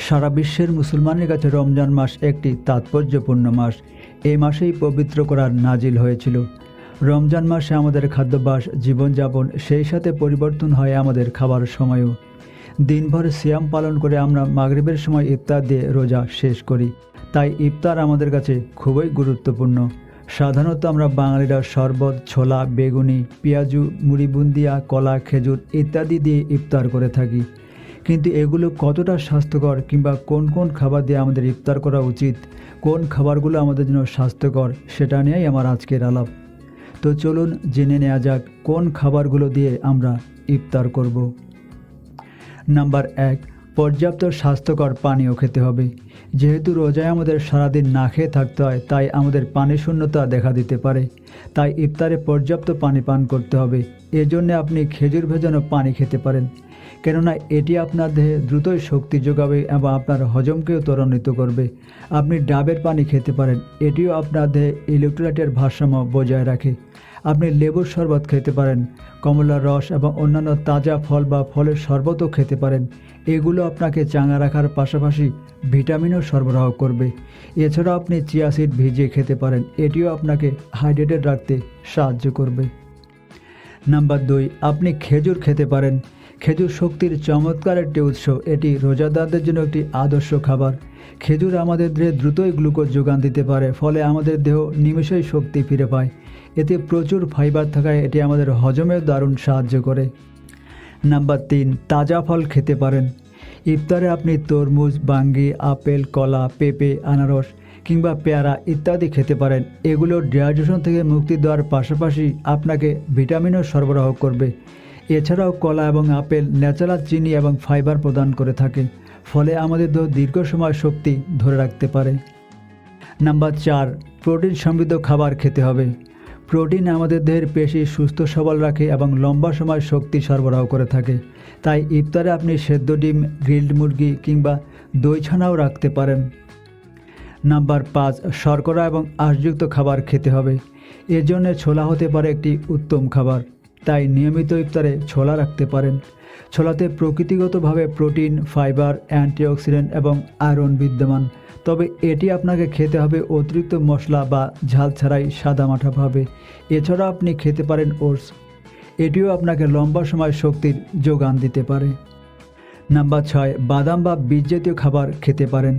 সারা বিশ্বের মুসলমানের কাছে রমজান মাস একটি তাৎপর্যপূর্ণ মাস। এই মাসেই পবিত্র কোরআন নাজিল হয়েছিল। রমজান মাসে আমাদের খাদ্যাভ্যাস, জীবনযাপন, সেই সাথে পরিবর্তন হয় আমাদের খাবার সময়ও। দিনভর সিয়াম পালন করে আমরা মাগরিবের সময় ইফতার দিয়ে রোজা শেষ করি। তাই ইফতার আমাদের কাছে খুবই গুরুত্বপূর্ণ। সাধারণত আমরা বাঙালিরা শরবত, ছোলা, বেগুনি, পেঁয়াজু, মুড়ি, বুন্দিয়া, কলা, খেজুর ইত্যাদি দিয়ে ইফতার করে থাকি। কিন্তু এগুলো কতটা স্বাস্থ্যকর কিংবা কোন কোন খাবার দিয়ে আমাদের ইফতার করা উচিত, কোন খাবারগুলো আমাদের জন্য স্বাস্থ্যকর, সেটা নিয়েই আমার আজকের আলাপ। তো চলুন জেনে নেওয়া যাক কোন খাবারগুলো দিয়ে আমরা ইফতার করব। নাম্বার 1, পর্যাপ্ত স্বাস্থ্যকর পানীয় খেতে হবে। যেহেতু রোজায় আমাদের সারাদিন না খেয়ে থাকতে হয়, তাই আমাদের পানি শূন্যতা দেখা দিতে পারে। তাই ইফতারে পর্যাপ্ত পানি পান করতে হবে। এজন্য আপনি খেজুর ভেজানো পানি খেতে পারেন, কেননা এটি আপনার দেহে দ্রুতই শক্তি যোগাবে এবং আপনার হজমকেও ত্বরান্বিত করবে। আপনি ডাবের পানি খেতে পারেন, এটিও আপনার দেহে ইলেকট্রোলাইটের ভারসাম্য বজায় রাখে। আপনি লেবুর শরবত খেতে পারেন, কমলার রস এবং অন্যান্য তাজা ফল বা ফলের শরবতও খেতে পারেন। এগুলো আপনাকে চাঙ্গা রাখার পাশাপাশি ভিটামিনও সরবরাহ করবে। এছাড়াও আপনি চিয়া সিড ভিজিয়ে খেতে পারেন, এটিও আপনাকে হাইড্রেটেড রাখতে সাহায্য করবে। নাম্বার 2, আপনি খেজুর খেতে পারেন। খেজুর শক্তির চমৎকার একটি উৎস। এটি রোজাদারদের জন্য একটি আদর্শ খাবার। খেজুর আমাদের দেহে দ্রুতই গ্লুকোজ যোগান দিতে পারে, ফলে আমাদের দেহ নিমেষেই শক্তি ফিরে পায়। এতে প্রচুর ফাইবার থাকায় এটি আমাদের হজমেও দারুণ সাহায্য করে। নাম্বার 3, তাজা ফল খেতে পারেন। ইফতারে আপনি তরমুজ, বাঙ্গি, আপেল, কলা, পেঁপে, আনারস কিংবা পেয়ারা ইত্যাদি খেতে পারেন। এগুলো ডিহাইড্রেশন থেকে মুক্তি দেওয়ার পাশাপাশি আপনাকে ভিটামিনও সরবরাহ করবে। এছাড়াও কলা এবং আপেল ন্যাচারাল চিনি এবং ফাইবার প্রদান করে থাকে, ফলে আমাদের দেহ দীর্ঘ সময় শক্তি ধরে রাখতে পারে। নাম্বার 4, প্রোটিন সমৃদ্ধ খাবার খেতে হবে। প্রোটিন আমাদের দেহের পেশি সুস্থ সবল রাখে এবং লম্বা সময় শক্তি সরবরাহ করে থাকে। তাই ইফতারে আপনি সেদ্ধ ডিম, গ্রিলড মুরগি কিংবা দই ছানাও রাখতে পারেন। নাম্বার 5, শর্করা এবং আঁশযুক্ত খাবার খেতে হবে। এর জন্য ছোলা হতে পারে একটি উত্তম খাবার। তাই নিয়মিত ইফতারে ছোলা রাখতে পারেন। ছোলাতে প্রকৃতিগতভাবে প্রোটিন, ফাইবার, অ্যান্টিঅক্সিডেন্ট এবং আয়রন বিদ্যমান। তবে এটি আপনাকে খেতে হবে অতিরিক্ত মশলা বা ঝাল ছাড়াই সাদামাটাভাবে। এছাড়া আপনি খেতে পারেন ওটস, এটিও আপনাকে লম্বা সময় শক্তির যোগান দিতে পারে। নাম্বার 6, বাদাম বা বীজ জাতীয় খাবার খেতে পারেন।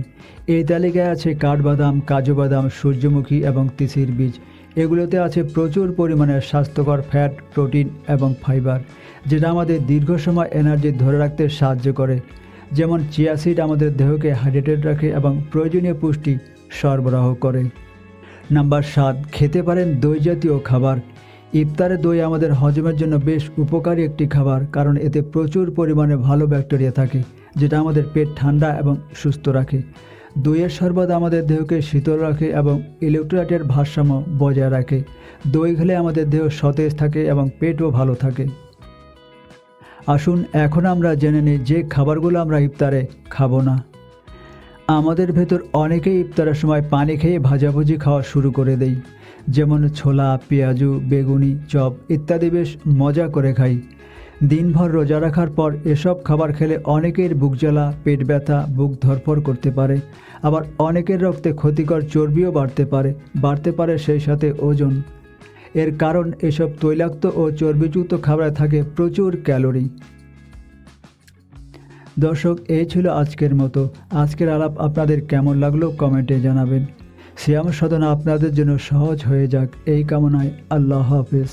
এই তালিকায় আছে কাঠবাদাম, কাজু বাদাম, সূর্যমুখী এবং তিসির বীজ। এগুলোতে আছে প্রচুর পরিমাণে স্বাস্থ্যকর ফ্যাট, প্রোটিন এবং ফাইবার, যেটা আমাদের দীর্ঘ সময় এনার্জি ধরে রাখতে সাহায্য করে। যেমন চিয়া সিড আমাদের দেহকে হাইড্রেটেড রাখে এবং প্রয়োজনীয় পুষ্টি সরবরাহ করে। নাম্বার 7, খেতে পারেন দই জাতীয় খাবার। ইফতারে দই আমাদের হজমের জন্য বেশ উপকারী একটি খাবার, কারণ এতে প্রচুর পরিমাণে ভালো ব্যাকটেরিয়া থাকে, যেটা আমাদের পেট ঠান্ডা এবং সুস্থ রাখে। দইয়ের শরবত আমাদের দেহকে শীতল রাখে এবং ইলেকট্রোলাইটের ভারসাম্য বজায় রাখে। দই খেলে আমাদের দেহ সতেজ থাকে এবং পেটও ভালো থাকে। আসুন এখন আমরা জেনে নিই যে খাবারগুলো আমরা ইফতারে খাবো না। আমাদের ভেতর অনেকেই ইফতারের সময় পানি খেয়ে ভাজাভুজি খাওয়া শুরু করে দেই। যেমন ছোলা, পেঁয়াজু, বেগুনি, চপ ইত্যাদি বেশ মজা করে খাই। দিনভর রোজা রাখার পর এসব খাবার খেলে অনেকের বুক জ্বালা, পেট ব্যথা, বুক ধড়ফড় করতে পারে। আবার অনেকের রক্তে ক্ষতিকর চর্বিও বাড়তে পারে সেই সাথে ওজন। এর কারণ এসব তৈলাক্ত ও চর্বিযুক্ত খাবারে থাকে প্রচুর ক্যালোরি। দর্শক, এই ছিল আজকের মতো। আজকের আলাপ আপনাদের কেমন লাগলো কমেন্টে জানাবেন। সিয়াম সাধনা আপনাদের জন্য সহজ হয়ে যাক এই কামনায়। আল্লাহ হাফেজ।